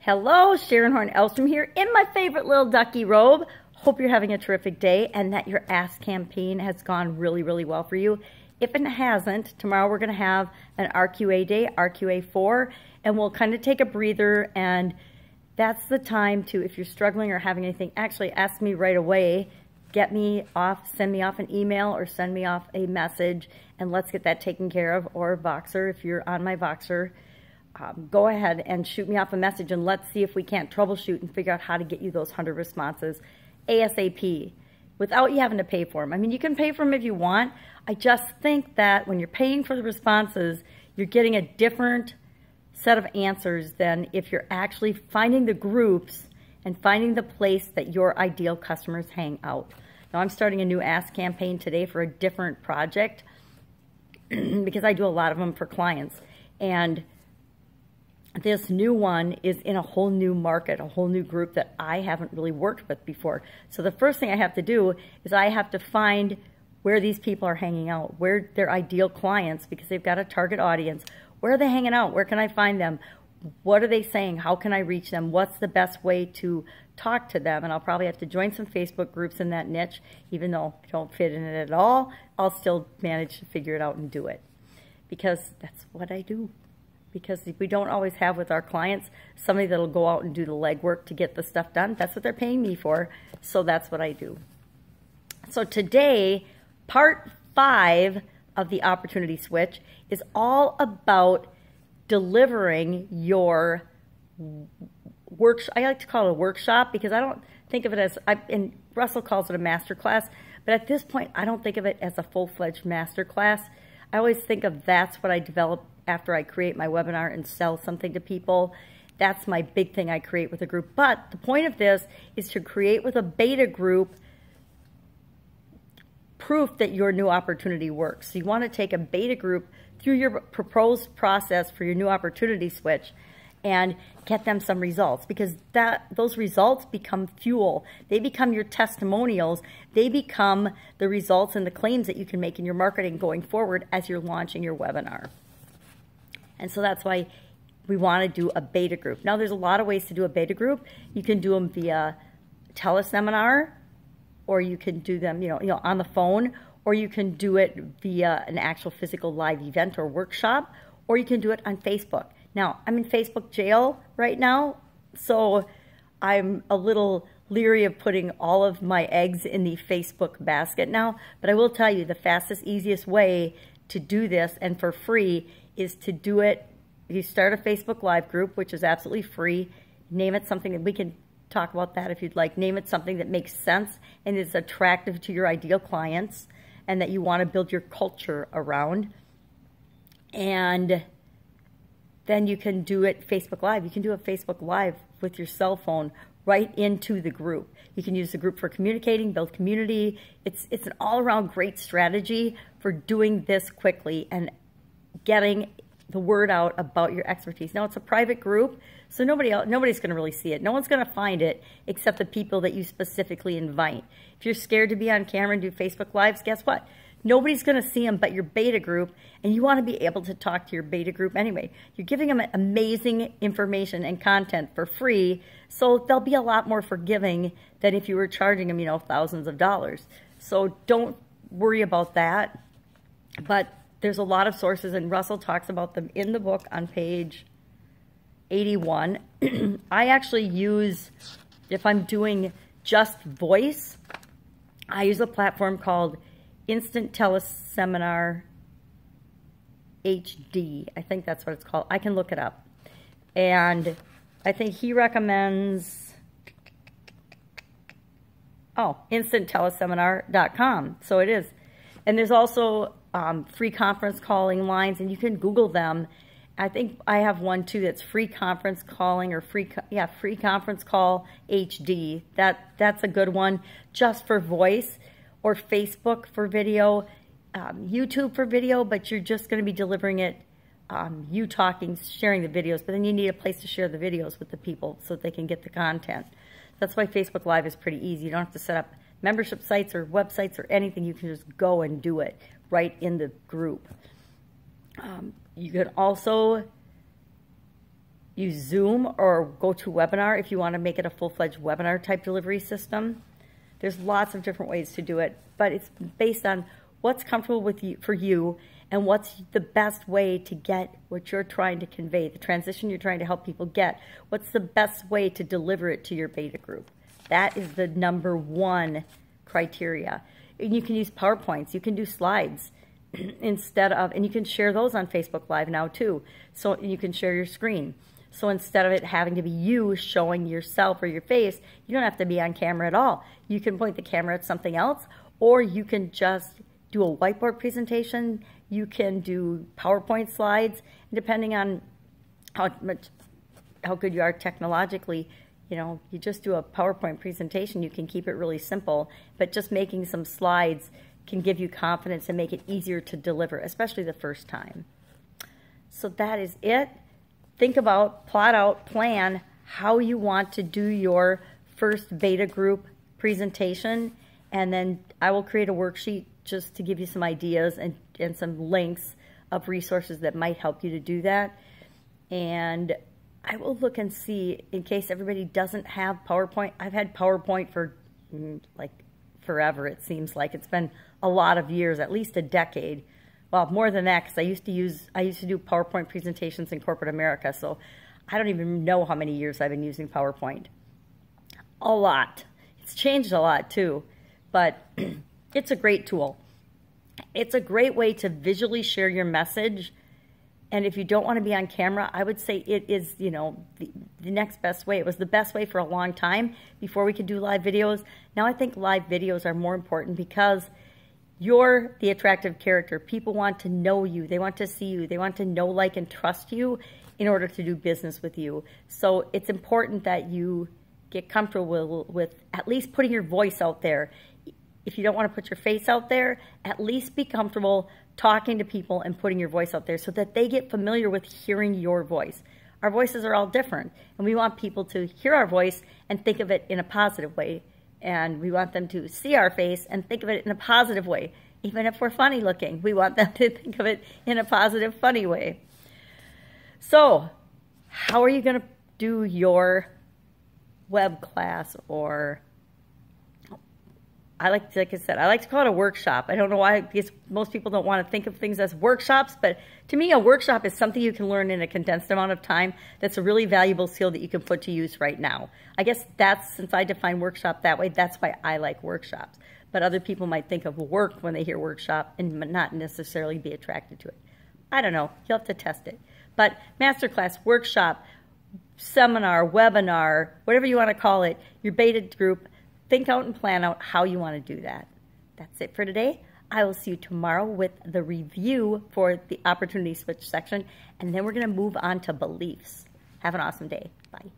Hello, Sharon Horne-Ellstrom here in my favorite little ducky robe. Hope you're having a terrific day and that your Ask campaign has gone really, really well for you. If it hasn't, tomorrow we're going to have an RQA day, RQA4, and we'll kind of take a breather, and that's the time to, if you're struggling or having anything, actually ask me right away. Get me off, send me off an email or send me off a message, and let's get that taken care of, or Voxer if you're on my Voxer. Go ahead and shoot me off a message, and let's see if we can't troubleshoot and figure out how to get you those 100 responses ASAP without you having to pay for them. I mean, you can pay for them if you want. I just think that when you're paying for the responses, you're getting a different set of answers than if you're actually finding the groups and finding the place that your ideal customers hang out. Now, I'm starting a new Ask campaign today for a different project because I do a lot of them for clients. And this new one is in a whole new market, a whole new group that I haven't really worked with before. So the first thing I have to do is I have to find where these people are hanging out, where their ideal clients, because they've got a target audience. Where are they hanging out? Where can I find them? What are they saying? How can I reach them? What's the best way to talk to them? And I'll probably have to join some Facebook groups in that niche. Even though I don't fit in it at all, I'll still manage to figure it out and do it, because that's what I do. Because we don't always have with our clients somebody that'll go out and do the legwork to get the stuff done. That's what they're paying me for, so that's what I do. So today, part 5 of the Opportunity Switch is all about delivering your workshop. I like to call it a workshop because I don't think of it as, and Russell calls it a master class, but at this point, I don't think of it as a full-fledged master class. I always think of that's what I develop after I create my webinar and sell something to people. That's my big thing I create with a group. But the point of this is to create with a beta group proof that your new opportunity works. So you want to take a beta group through your proposed process for your new opportunity switch and get them some results, because those results become fuel. They become your testimonials. They become the results and the claims that you can make in your marketing going forward as you're launching your webinar. And so that's why we want to do a beta group. Now, there's a lot of ways to do a beta group. You can do them via teleseminar, or you can do them, on the phone, or you can do it via an actual physical live event or workshop, or you can do it on Facebook. Now, I'm in Facebook jail right now, so I'm a little leery of putting all of my eggs in the Facebook basket now, but I will tell you the fastest, easiest way to do this, and for free, is to do it. You start a Facebook Live group, which is absolutely free. Name it something that we can talk about that if you'd like. Name it something that makes sense and is attractive to your ideal clients and that you want to build your culture around. And then you can do it Facebook Live. You can do a Facebook Live with your cell phone right into the group. You can use the group for communicating, build community. It's an all-around great strategy for doing this quickly and getting the word out about your expertise. Now, it's a private group, so nobody's going to really see it. No one's going to find it except the people that you specifically invite. If you're scared to be on camera and do Facebook Lives, guess what? Nobody's going to see them but your beta group, and you want to be able to talk to your beta group anyway. You're giving them amazing information and content for free, so they'll be a lot more forgiving than if you were charging them, thousands of dollars. So don't worry about that. But there's a lot of sources, and Russell talks about them in the book on page 81. I actually use, if I'm doing just voice, I use a platform called Instant Teleseminar HD. I think that's what it's called. I can look it up. And I think he recommends, instantteleseminar.com. So it is. And there's also free conference calling lines, and you can Google them. I think I have one too that's free conference calling, or free conference call HD. That's a good one just for voice, or Facebook for video, YouTube for video, but you're just going to be delivering it, you talking, sharing the videos, but then you need a place to share the videos with the people so that they can get the content. That's why Facebook Live is pretty easy. You don't have to set up membership sites or websites or anything. You can just go and do it right in the group. You can also use Zoom or GoToWebinar if you want to make it a full-fledged webinar type delivery system. There's lots of different ways to do it, but it's based on what's comfortable with you, for you, and what's the best way to get what you're trying to convey, the transition you're trying to help people get. What's the best way to deliver it to your beta group? That is the number one criteria. And you can use PowerPoints, you can do slides instead of, and you can share those on Facebook Live now too. So you can share your screen. So instead of it having to be you showing yourself or your face, you don't have to be on camera at all. You can point the camera at something else, or you can just do a whiteboard presentation. You can do PowerPoint slides, and depending on how good you are technologically, you know, you just do a PowerPoint presentation. You can keep it really simple, but just making some slides can give you confidence and make it easier to deliver, especially the first time. So that is it. Think about, plot out, plan how you want to do your first beta group presentation, and then I will create a worksheet just to give you some ideas and some links of resources that might help you to do that. And I will look and see, in case everybody doesn't have PowerPoint. I've had PowerPoint for like forever, it seems like. It's been a lot of years, at least a decade. Well, more than that, because I used to do PowerPoint presentations in corporate America, so I don't even know how many years I've been using PowerPoint. A lot. It's changed a lot too, but it's a great tool. It's a great way to visually share your message, and if you don't want to be on camera, I would say it is, you know, the next best way. It was the best way for a long time before we could do live videos. Now I think live videos are more important because you're the attractive character. People want to know you. They want to see you. They want to know, like, and trust you in order to do business with you. So it's important that you get comfortable with at least putting your voice out there. If you don't want to put your face out there, at least be comfortable talking to people and putting your voice out there so that they get familiar with hearing your voice. Our voices are all different, and we want people to hear our voice and think of it in a positive way. And we want them to see our face and think of it in a positive way. Even if we're funny looking, we want them to think of it in a positive, funny way. So, how are you going to do your web class? Or, like I said, I like to call it a workshop. I don't know why, because most people don't want to think of things as workshops, but to me, a workshop is something you can learn in a condensed amount of time that's a really valuable skill that you can put to use right now. I guess that's, since I define workshop that way, that's why I like workshops. But other people might think of work when they hear workshop and not necessarily be attracted to it. I don't know. You'll have to test it. But masterclass, workshop, seminar, webinar, whatever you want to call it, your beta group, think out and plan out how you want to do that. That's it for today. I will see you tomorrow with the review for the opportunity switch section, and then we're going to move on to beliefs. Have an awesome day. Bye.